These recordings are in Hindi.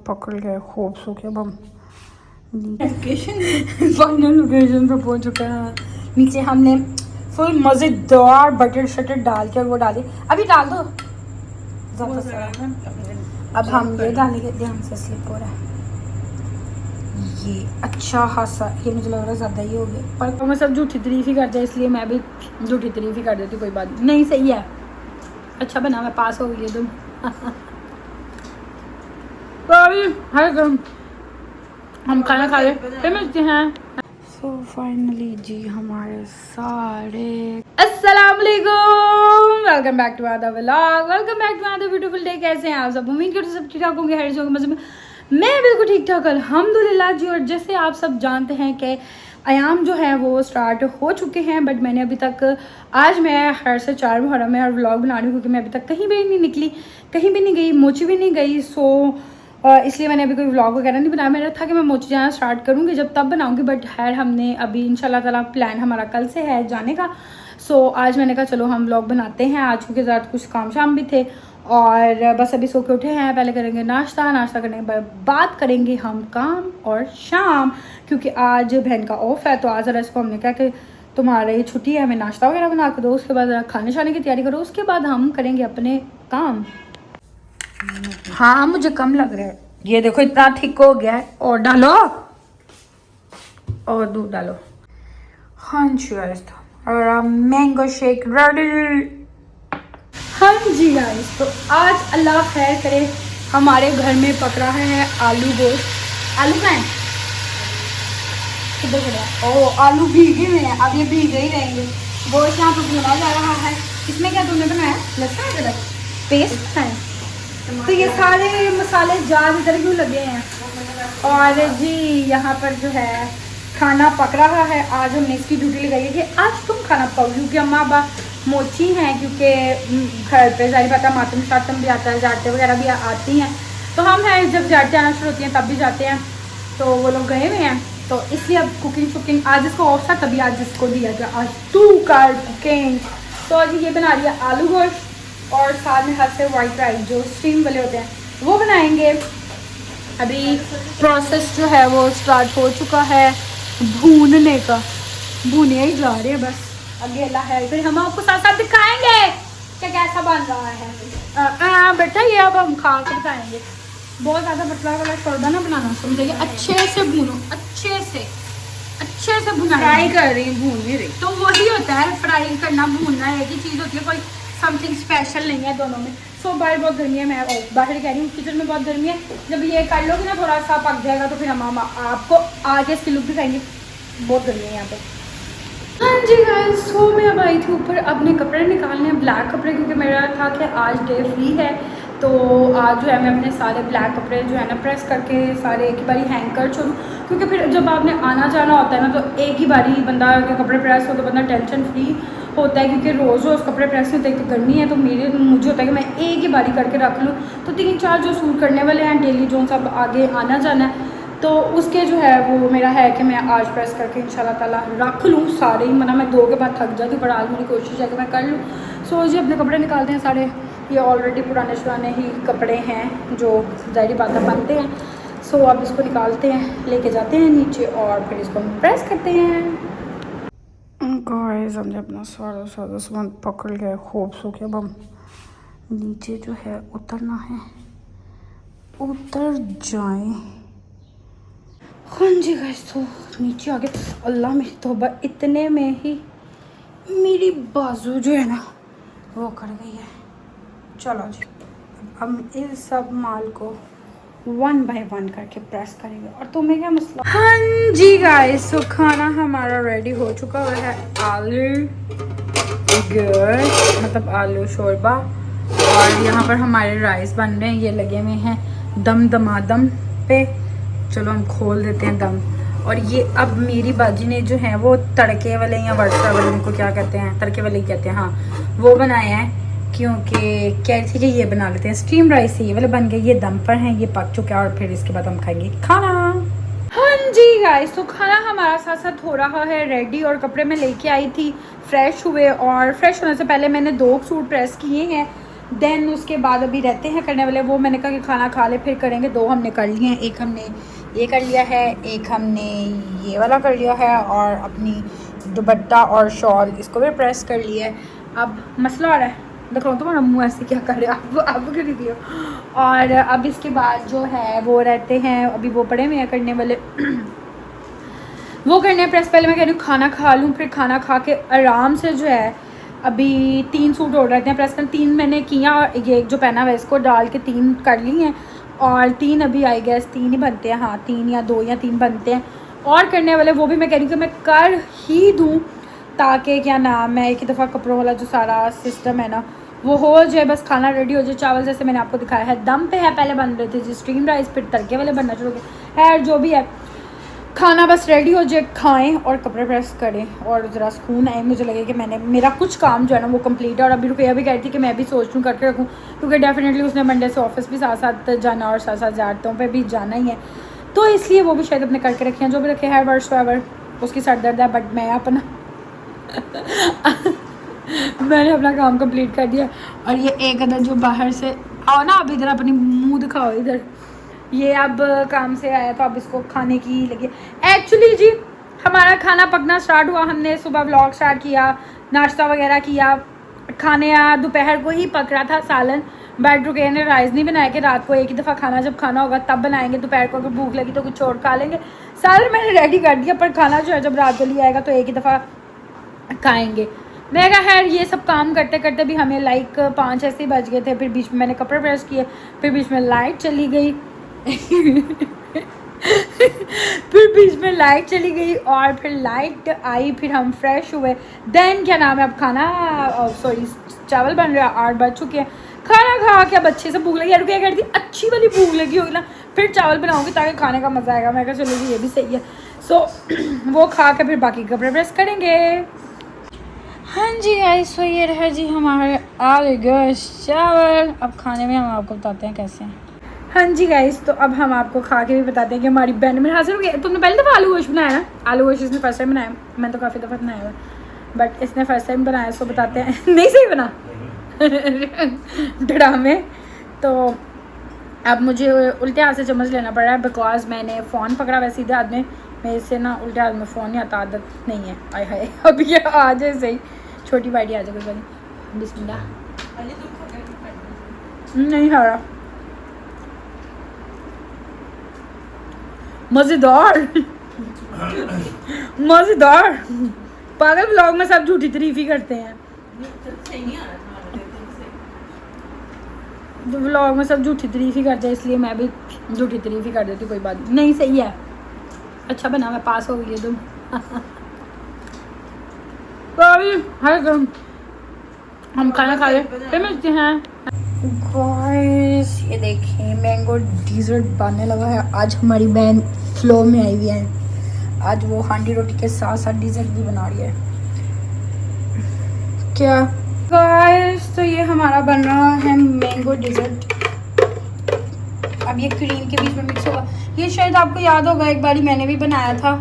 पकड़ गए खूब सो के। अब हम फाइनल लोकेशन पर पहुंच चुके हैं। नीचे हमने फुल मज़ेदार बटर शटर डाल के और वो डाली। अभी डाल दो ज़्यादा सारा। अब हम ये डालेंगे। ध्यान से स्लिप हो रहा है ये। अच्छा खासा ये मुझे लग रहा है ज़्यादा ही हो गया, पर तो मैं सब झूठी तारीफ ही करते हैं, इसलिए मैं भी झूठी तारीफ ही कर देती। कोई बात नहीं, सही है, अच्छा बना, मैं पास हो गई तुम। हम खाना खा रहे फिर मिलते हैं। सो फाइनली जी हमारे सारे अस्सलाम वालेकुम, welcome back to other vlog, welcome back to other beautiful day. कैसे हैं आप सब? उम्मीद करते सब ठीक ठाक होंगे, हर चीज़ मज़े में। मैं बिल्कुल ठीक ठाक अल्हम्दुलिल्लाह जी। और जैसे आप सब जानते हैं कि आयाम जो है वो स्टार्ट हो चुके हैं, बट मैंने अभी तक आज मैं हर से 4 मुहर्रम में और व्लॉग बना रही हूँ क्योंकि मैं अभी तक कहीं भी नहीं निकली, कहीं भी नहीं गई, मोची भी नहीं गई। सो इसलिए मैंने अभी कोई व्लॉग वगैरह नहीं बनाया। मेरा था कि मैं मोची जाना स्टार्ट करूँगी जब तब बनाऊँगी, बट खैर हमने अभी इंशाल्लाह ताला प्लान हमारा कल से है जाने का। सो आज मैंने कहा चलो हम व्लॉग बनाते हैं आज, क्योंकि ज़्यादा कुछ काम शाम भी थे और बस अभी सो के उठे हैं। पहले करेंगे नाश्ता, नाश्ता करने के बाद करेंगे हम काम और शाम, क्योंकि आज बहन का ऑफ है। तो आज ज़रा इसको हमने कहा कि तुम्हारी छुट्टी है, हमें नाश्ता वगैरह बना के दो, उसके बाद ज़रा खाने शाने की तैयारी करो, उसके बाद हम करेंगे अपने काम। हाँ मुझे कम लग रहा है, ये देखो इतना ठीक हो गया है। और डालो और दूध डालो। हाँ जी गाइस, और मैंगो शेक रेडी। हाँ जी गाइस, तो आज अल्लाह खैर करे हमारे घर में पक रहा है आलू गोश्त। आलू खाएं किधर गया? ओ आलू भीगे हुए हैं, अब ये भीगे ही रहेंगे। गोश्त यहाँ पर भुना जा रहा है। इसमें क्या तुमने बनाया? लहसुन अदरक पेस्ट बनाया। तो ये सारे मसाले जार इधर क्यों लगे हैं? और जी यहाँ पर जो है खाना पक रहा है। आज हमने इसकी ड्यूटी लगाई है कि आज तुम खाना पकाओ, क्योंकि अम्मा अब्बा मोची हैं, क्योंकि घर पे जारी पता मातम शातम भी आता है, जाते वगैरह भी आती हैं। तो हम हैं जब जाते आना शुरू होती हैं तब भी जाते हैं, तो वो लोग गए हुए हैं। तो इसलिए अब कुकिंग शुकिंग आज इसको ऑफ था, तभी आज इसको दिया गया आज तू कर कुकिंग। तो आज ये बना रही है आलू गोश्त और साथ में हाथ से वाइट राइस जो स्टीम वाले होते हैं वो बनाएंगे। अभी प्रोसेस जो है वो स्टार्ट हो चुका है भूनने का, भूने ही जा रहे हैं बस, आगे अल्लाह है। फिर हम आपको साथ साथ दिखाएंगे कि कैसा बन रहा है। बेटा ये अब हम खा कर बताएंगे। बहुत ज़्यादा पतला वाला शोरबा ना बनाना, समझेंगे। अच्छे से भूनो, अच्छे से भुना। फ्राई कर रही हूँ, भून नहीं रही। तो वही होता है फ्राई करना, भूनना एक ही चीज़ होती है, कोई समथिंग स्पेशल नहीं है दोनों में। सो बाहर बहुत गर्मी है, मैं बाहर कह रही हूँ किचन में बहुत गर्मी है। जब ये कर लोगे ना थोड़ा सा पक जाएगा तो फिर हम आपको आगे इसकी लुक दिखाएंगे। बहुत गर्मी है यहाँ पे। हाँ जी गाइस, सो मैं अब आई थी ऊपर अपने कपड़े निकालने, ब्लैक कपड़े, क्योंकि मेरा था कि आज डे फ्री है। तो आज जो है मैं अपने सारे ब्लैक कपड़े जो है ना प्रेस करके सारे एक ही बारी हैंग कर छोड़ूँ, क्योंकि फिर जब आपने आना जाना होता है ना तो एक ही बारी बंदा के कपड़े प्रेस हो तो बंदा टेंशन फ्री होता है, क्योंकि रोज़ रोज़ कपड़े प्रेस नहीं होते। एक तो गर्मी है तो मुझे होता है कि मैं एक ही बारी करके रख लूँ। तो 3-4 जो सूट करने वाले हैं डेली जो सब आगे आना जाना है, तो उसके जो है वो मेरा है कि मैं आज प्रेस करके इंशाल्लाह ताला रख लूँ सारे ही। मना मैं 2 के बाद थक जाती, पर आज मेरी कोशिश है कि मैं कर लूँ। सो जी अपने कपड़े निकालते हैं सारे। ये ऑलरेडी पुराने ही कपड़े हैं जो ज़ाहिरी बातें बनते हैं। सो अब इसको निकालते हैं, लेके जाते हैं नीचे और फिर इसको हम प्रेस करते हैं। गाइस हमने अपना सारा सामान पकड़ लिया खूब सो के। अब हम नीचे जो है उतरना है, उतर जाएं। हाँ जी गाइस, तो नीचे आ गए। अल्लाह मेरी तौबा, इतने में ही मेरी बाजू जो है ना वो कर गई है। चलो जी हम इस सब माल को 1 बाय 1 करके प्रेस करेंगे। और तुम्हें क्या मसला? हाँ जी गाइस, तो खाना हमारा रेडी हो चुका हुआ है। आलू गोश्त मतलब आलू शोरबा, और यहाँ पर हमारे राइस बन रहे हैं। ये लगे हुए हैं दमादम पे। चलो हम खोल देते हैं दम। और ये अब मेरी बाजी ने जो है वो तड़के वाले या वर्षा वाले, उनको क्या कहते हैं, तड़के वाले ही कहते हैं, हाँ वो बनाए हैं। क्योंकि कह रही थी कि ये बना लेते हैं स्टीम राइस, ये वाले बन गए, ये दम पर हैं, ये पक चुके हैं और फिर इसके बाद हम खाएंगे खाना। हाँ जी गाइस, तो खाना हमारा साथ साथ हो रहा है रेडी। और कपड़े मैं लेके आई थी, फ्रेश हुए, और फ्रेश होने से पहले मैंने 2 सूट प्रेस किए हैं। देन उसके बाद अभी रहते हैं करने वाले वो, मैंने कहा कि खाना खा ले फिर करेंगे। 2 हमने कर लिए हैं, एक हमने ये कर लिया है, एक हमने ये वाला कर लिया है, और अपनी दुपट्टा और शॉल इसको भी प्रेस कर लिया है। अब मसला आ रहा है, देखो तुम्हारा मुँह ऐसे क्या कर रहे हो अब कर दियो। और अब इसके बाद जो है वो रहते हैं, अभी वो पड़े हुए हैं करने वाले वो करने हैं प्रेस। पहले मैं कह रही हूँ खाना खा लूँ, फिर खाना खा के आराम से जो है अभी 3 सूट ऑर्डर रहते हैं प्रेस कर। 3 मैंने किया, ये जो पहना हुआ है इसको डाल के 3 कर ली हैं, और 3 अभी आई गैस 3 ही बनते हैं, हाँ 3 या 2 या 3 बनते हैं और करने वाले। वो भी मैं कह रही हूँ कि मैं कर ही दूँ ताकि क्या नाम है एक ही दफ़ा कपड़ों वाला जो सारा सिस्टम है ना वो हो जाए, बस खाना रेडी हो जाए। चावल जैसे मैंने आपको दिखाया है दम पे है, पहले बन रहे थे जी स्टीम राइस, फिर तड़के वाले बनना शुरू हो गए। खैर जो भी है, खाना बस रेडी हो जाए, खाएं और कपड़े प्रेस करें और ज़रा सुकून आए। मुझे लगे कि मैंने मेरा कुछ काम जो है ना वो कंप्लीट है। और अभी रुपया भी कहती थी कि मैं भी सोच लूँ करके रखूँ, क्योंकि डेफिनेटली उसने मंडे से ऑफिस भी साथ साथ जाना और साथ साथ ज़्यारतों पे भी जाना ही है, तो इसलिए वो भी शायद अपने करके रखे हैं। जो भी रखे है वर्ष एवर उसकी सर दर्द है, बट मैं अपना मैंने अपना काम कंप्लीट कर दिया। और ये एक अदर जो बाहर से आओ ना, अब इधर अपनी मुंह दिखाओ इधर, ये अब काम से आया तो अब इसको खाने की लगी। एक्चुअली जी हमारा खाना पकना स्टार्ट हुआ, हमने सुबह व्लॉग स्टार्ट किया, नाश्ता वगैरह किया, खाने दोपहर को ही पक रहा था सालन, बट रुके ने राइस नहीं बनाया कि रात को एक ही दफ़ा खाना जब खाना होगा तब बनाएंगे, दोपहर को अगर भूख लगी तो कुछ और खा लेंगे। सालन मैंने रेडी कर दिया, पर खाना जो है जब रात को लिया आएगा तो एक ही दफ़ा खाएंगे। मैं कहा खैर ये सब काम करते करते भी हमें लाइक 5 ऐसे ही बज गए थे। फिर बीच में मैंने कपड़े प्रेस किए, फिर बीच में लाइट चली गई फिर बीच में लाइट चली गई और फिर लाइट आई, फिर हम फ्रेश हुए। देन क्या नाम है अब खाना सॉरी चावल बन रहा है, 8 बज चुके हैं। खाना खा के अब अच्छे से भूख लगी, यार क्या करती अच्छी वाली भूख लगी होगी ना फिर चावल बनाऊंगी ताकि खाने का मज़ा आएगा। मैं कहा चलो जी ये भी सही है। सो वो खा के फिर बाकी कपड़े प्रेस करेंगे। हाँ जी गाइस, तो ये रहा जी हमारे आलू गोश्त चावल। अब खाने में हम आपको बताते हैं कैसे हैं। हाँ जी गाइस, तो अब हम आपको खा के भी बताते हैं कि हमारी बहन मेरे हासिल हो गया। तुमने पहली दफ़ा आलू गोश्त बनाया ना? आलू गोश्त इसने फर्स्ट टाइम बनाया, मैं तो काफ़ी दफ़ा बनाया हुआ, बट इसने फर्स्ट टाइम बनाया, सो बताते हैं नहीं सही बना ड्रामे। तो अब मुझे उल्टे हाथ से चम्मच लेना पड़ रहा है बिकॉज मैंने फ़ोन पकड़ा हुआ सीधे हाथ में, मेरे से ना उल्टे हाथ में फ़ोन नहीं आता, आदत नहीं है। आय हाय अब ये आ जाए सही, छोटी बाइडी आ जाए कोई बात। बिस्मिल्लाह नहीं खा रहा, मज़ेदार मज़ेदार। पागल ब्लॉग में सब झूठी तारीफ ही करते हैं, जो व्लॉग में सब झूठी तारीफ ही करते हैं इसलिए मैं भी झूठी तारीफ ही कर देती। कोई बात नहीं, सही है, अच्छा बना, मैं पास हो गई तुम हम खाना खा रहे फिर मिलते हैं। गाइस ये देखिए मैंगो डिज़र्ट बनने लगा है। आज हमारी बहन फ्लो में आई हुई है, आज वो हांडी रोटी के साथ साथ डिज़र्ट भी बना रही है। क्या गाइस, तो ये हमारा बन रहा है मैंगो डिज़र्ट। अब ये क्रीम के बीच में मिक्स होगा। ये शायद आपको याद होगा एक बारी मैंने भी बनाया था,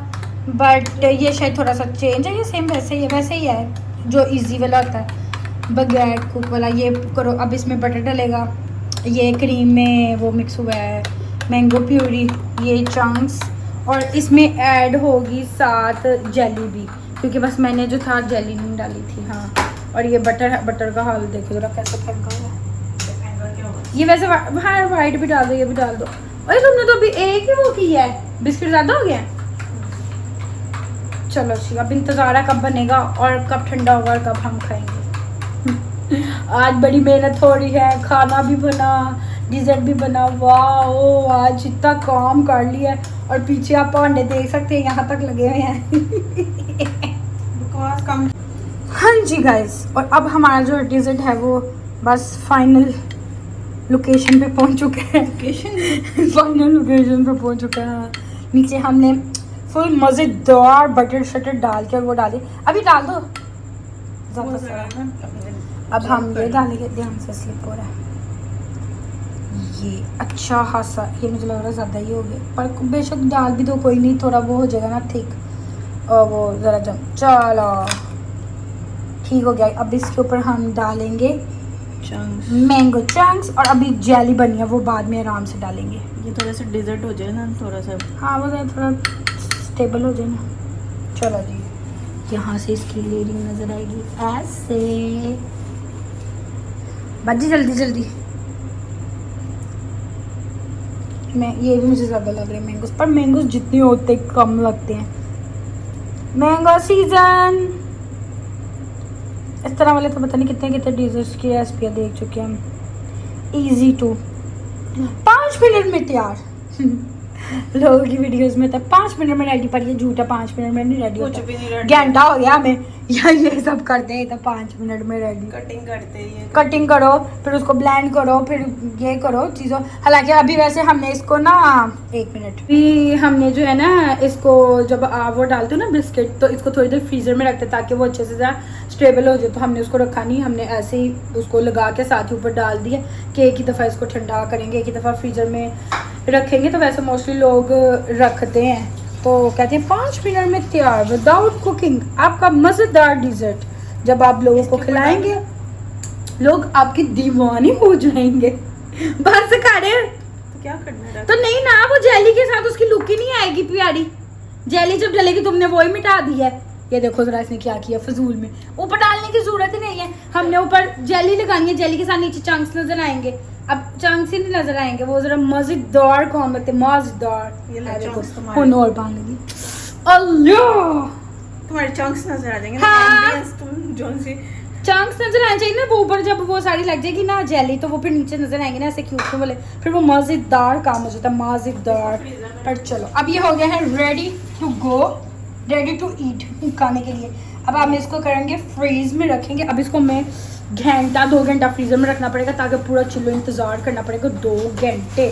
बट ये शायद थोड़ा सा चेंज है। ये सेम वैसे ही है जो इजी वाला होता है, बगैर कुक वाला। ये करो, अब इसमें बटर डलेगा, ये क्रीम में वो मिक्स हुआ है मैंगो प्यूरी, ये चंक्स, और इसमें ऐड होगी साथ जेली भी, क्योंकि बस मैंने जो था जेली नहीं डाली थी। हाँ, और ये बटर का हाल देखो जरा कैसे फेंका हुआ है। ये वैसे हाँ वाइट भी डाल दो, ये भी डाल दो। अरे तुमने तो अभी एक ही वो की है, बिस्किट ज़्यादा हो गया। चलो ठीक, अब इंतज़ार है कब बनेगा और कब ठंडा होगा और कब हम खाएंगे। आज बड़ी मेहनत हो रही है, खाना भी बना, डिज़र्ट भी बना। वाह आज इतना काम कर लिया है। और पीछे आप भांडे देख सकते हैं, यहाँ तक लगे हुए हैं कम। हाँ जी गाइस, और अब हमारा जो डिज़र्ट है वो बस फाइनल लोकेशन पे पहुंच चुके हैं। फाइनल लोकेशन पे पहुंच चुके हैं। नीचे हमने फुल मज़ेदार बटर शटर डाल के और वो डाले, अभी डाल दो। अब हम ये डालेंगे, ध्यान से स्लिप हो रहा है ये, अच्छा खासा, ये मुझे लग रहा है ज़्यादा ही हो गया, पर बेशक डाल भी दो कोई नहीं, थोड़ा वो हो जाएगा ना ठीक, और वो ज़रा जम। चलो ठीक हो गया। अब इसके ऊपर हम डालेंगे चंक्स। Mango chunks. और अभी जेली बनी है, वो बाद में आराम से डालेंगे। ये थोड़ा सा डिजर्ट हो जाए ना, थोड़ा सा। हाँ वो थोड़ा स्टेबल हो जाए ना। चलो जी, यहाँ से इसकी लेयरिंग नजर आएगी ऐसे। बच्ची जल्दी जल्दी। मैं ये भी मुझे ज़्यादा लग रहे हैं मैंगोस, पर मैंगोस जितने होते कम लगते हैं। Mango season. इस तरह वाले तो पता नहीं कितने कितने डिजर्ट्स की रेसिपियाँ देख चुके हैं हम। इजी टू 5 मिनट में तैयार। लोगों की वीडियोस में तो 5 मिनट में रेडी, पर ये झूठा 5 मिनट में नहीं रेडी कुछ होता। भी नहीं रेडी। घंटा हो गया हमें या ये सब करते हैं तो 5 मिनट में रेडी। कटिंग करते ही कटिंग करो, फिर उसको ब्लेंड करो, फिर ये करो चीज़ों। हालांकि अभी वैसे हमने इसको ना 1 मिनट भी हमने जो है ना इसको जब वो डालते हो ना बिस्किट, तो इसको थोड़ी देर फ्रीज़र में रखते ताकि वो अच्छे से ज़रा स्टेबल हो जाए। तो हमने उसको रखा नहीं, हमने ऐसे ही उसको लगा के साथ ही ऊपर डाल दिया कि एक ही दफ़ा इसको ठंडा करेंगे, एक ही दफ़ा फ्रीज़र में रखेंगे। तो वैसे मोस्टली लोग रखते हैं, तो कहते हैं 5 मिनट में तैयार विदाउट कुकिंग आपका मज़ेदार डिज़र्ट। जब आप लोगों को खिलाएंगे, लोग आपकी दीवानी हो जाएंगे। बाहर से खा रहे हैं तो क्या करना है? तो नहीं ना, वो जेली के साथ उसकी लुक ही नहीं आएगी प्यारी। जेली जब डलेगी तुमने वही मिटा दी है। ये देखो जरा इसने क्या किया फजूल में। ऊपर डालने की जरूरत ही नहीं है, हमने ऊपर जेली लगानी है। जेली के साथ नीचे चंक्स नजर आएंगे। अब चंक्स ही नहीं नजर आएंगे, वो जरा मजेदार कौन लगते, मजेदार। ये ले chunks तुम्हारे। हुन और बांध लगी। अल्लाह, तुम्हारे चंक्स नजर आ जाएंगे हाँ। ना, ambience तुम जोन सी। चंक्स नजर आने चाहिए ना वो ऊपर, जब वो सारी लग जाएगी ना जेली, तो वो फिर नीचे नजर आएंगे ना ऐसे क्यूट से वाले, फिर वो मजेदार काम हो जाता है, मजेदार। पर चलो अब ये हो गया है ready to go, ready to eat, खाने के लिए। अब हम इसको करेंगे फ्रीज में रखेंगे। अब इसको मैं घंटा 2 घंटा फ्रीजर में रखना पड़ेगा ताकि पूरा चिल्लो इंतजार करना पड़ेगा 2 घंटे।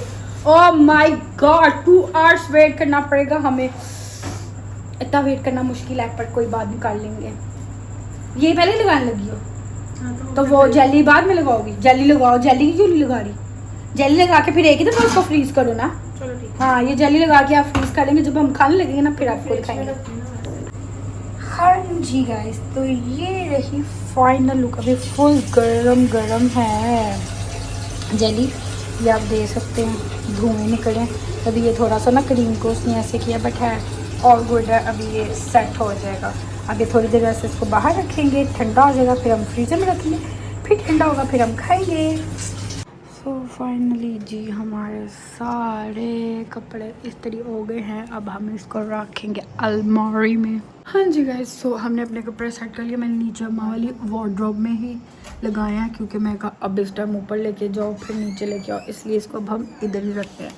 Oh my God, 2 hours wait करना पड़ेगा हमें। इतना वेट करना मुश्किल है, पर कोई बात नहीं, कर लेंगे। ये पहले लगाने लगी हो हाँ, तो वो जेली बाद में लगाओगी? जेली लगाओ, जेली क्यों नहीं लगा रही? जेली लगा के फिर एक ही दफा उसको फ्रीज करो ना। चलो ठीक हाँ, ये जेली लगा के आप फ्रीज करेंगे, जब हम खाने लगेंगे ना फिर आपको दिखाएंगे। हाँ जी गाइस, तो ये रही फाइनल लुक। अभी फुल गरम गरम है जेली, ये आप दे सकते हैं, धुएं निकले। अभी ये थोड़ा सा ना क्रीम को उसने ऐसे किया, बट है ऑल गुड है। अभी ये सेट हो जाएगा। अभी थोड़ी देर ऐसे इसको बाहर रखेंगे, ठंडा हो जाएगा, फिर हम फ्रीजर में रखेंगे, फिर ठंडा होगा, फिर हम खाएंगे। सो फाइनली जी हमारे सारे कपड़े इस्त्री हो गए हैं। अब हम इसको रखेंगे अलमारी में। हाँ जी गाइस, सो हमने अपने कपड़े सेट कर लिए। मैंने नीचे अम्मा वाली वार्डरोब में ही लगाया है, क्योंकि मैं कहा अब इस टाइम ऊपर लेके जाओ फिर नीचे लेके आओ, इसलिए इसको अब हम इधर ही रखते हैं।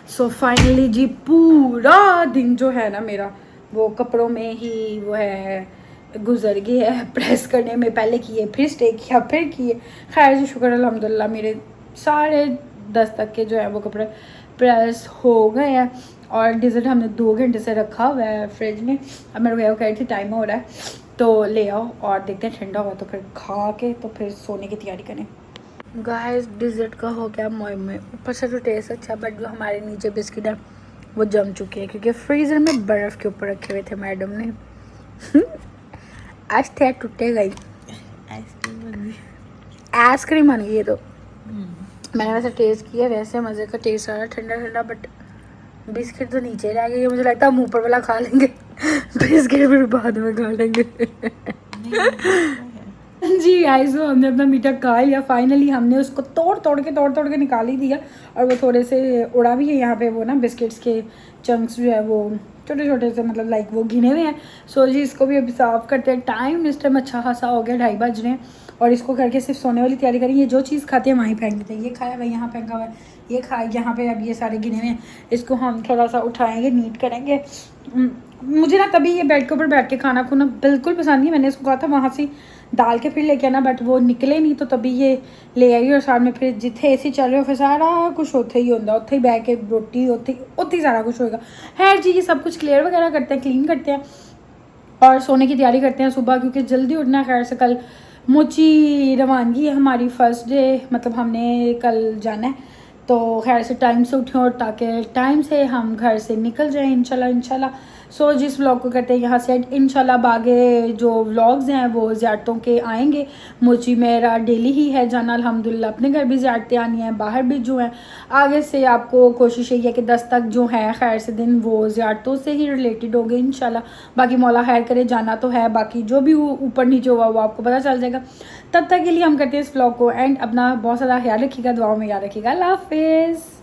सो फाइनली जी पूरा दिन जो है ना मेरा वो कपड़ों में ही वो है गुजर गया है। प्रेस करने में पहले किए, फिर स्टे किया, फिर किए। खैर जी शुक्र अल्हम्दुलिल्लाह, मेरे सारे 10 तक के जो है वो कपड़े प्रेस हो गए हैं। और डिज़र्ट हमने 2 घंटे से रखा हुआ है फ्रिज में। अब मेरे भैया को कह रही थी टाइम हो रहा है तो ले आओ, और देखते हैं ठंडा हुआ तो फिर खा के तो फिर सोने की तैयारी करें। गाइस डिज़र्ट का हो गया मोए में, ऊपर से तो टेस्ट अच्छा, बट जो हमारे नीचे बिस्किट है वो जम चुके हैं, क्योंकि फ्रीज़र में बर्फ़ के ऊपर रखे हुए थे मैडम ने। आज थे टूटेगा ही। आइसक्रीम बन गई है। तो मैंने वैसे टेस्ट किया, वैसे मज़े का टेस्ट आ रहा, ठंडा ठंडा, बट बिस्किट तो नीचे रह गए। मुझे लगता है हम ऊपर वाला खा लेंगे, बिस्किट फिर बाद में खा लेंगे। जी गाइस, वो हमने अपना मीठा खा लिया। फाइनली हमने उसको तोड़ तोड़ के निकाल ही दिया, और वो थोड़े से उड़ा भी है यहाँ पे। वो ना बिस्किट्स के चंक्स जो है वो छोटे छोटे से, मतलब लाइक वो गिने हुए हैं। सो जी इसको भी अभी साफ करते हैं। टाइम इस टाइम अच्छा खासा हो गया, 2:30 बज रहे हैं, और इसको करके सिर्फ सोने वाली तैयारी करेंगे। जो चीज़ खाते हैं वहीं फेंक देते हैं। ये खाया हुआ यहाँ फेंका हुआ है, ये खाया यहाँ पे, अब ये सारे गिने हुए हैं। इसको हम थोड़ा सा उठाएंगे, नीट करेंगे। मुझे ना तभी ये बेड के ऊपर बैठ के खाना खुना बिल्कुल पसंद नहीं। मैंने इसको कहा था वहाँ से डाल के फिर लेके आना, बट वो निकले नहीं, तो तभी ये ले आई। और साथ में फिर जिथे AC चल रहे हो फिर सारा कुछ उत्थे ही होता, उत्थे ही बह के रोटी उत्थे ही सारा कुछ होएगा। खैर जी, ये सब कुछ क्लियर वगैरह करते हैं, क्लीन करते हैं और सोने की तैयारी करते हैं सुबह, क्योंकि जल्दी उठना है। खैर से कल मोची रवानगी है हमारी, फर्स्ट डे, मतलब हमने कल जाना है, तो खैर से टाइम से उठें और ताकि टाइम से हम घर से निकल जाएं इंशाल्लाह। सो जिस व्लॉग को करते हैं यहाँ से इंशाल्लाह आगे जो व्लॉग्स हैं वो ज़ियारतों के आएंगे। मुझे मेरा डेली ही है जाना अल्हम्दुलिल्लाह, अपने घर भी ज़ियारतें आनी हैं, बाहर भी जो हैं। आगे से आपको कोशिश यही है कि 10 तक जो है खैर से दिन वो ज़ियारतों से ही रिलेटेड हो गए इंशाल्लाह। बाकी मौला खैर करे, जाना तो है, बाकी जो भी ऊपर नीचे हुआ वो आपको पता चल जाएगा। तब तक के लिए हम करते हैं इस व्लॉग को एंड। अपना बहुत ज़्यादा ख्याल रखिएगा, दुआओं में याद रखिएगा। अल्लाह हाफिज़।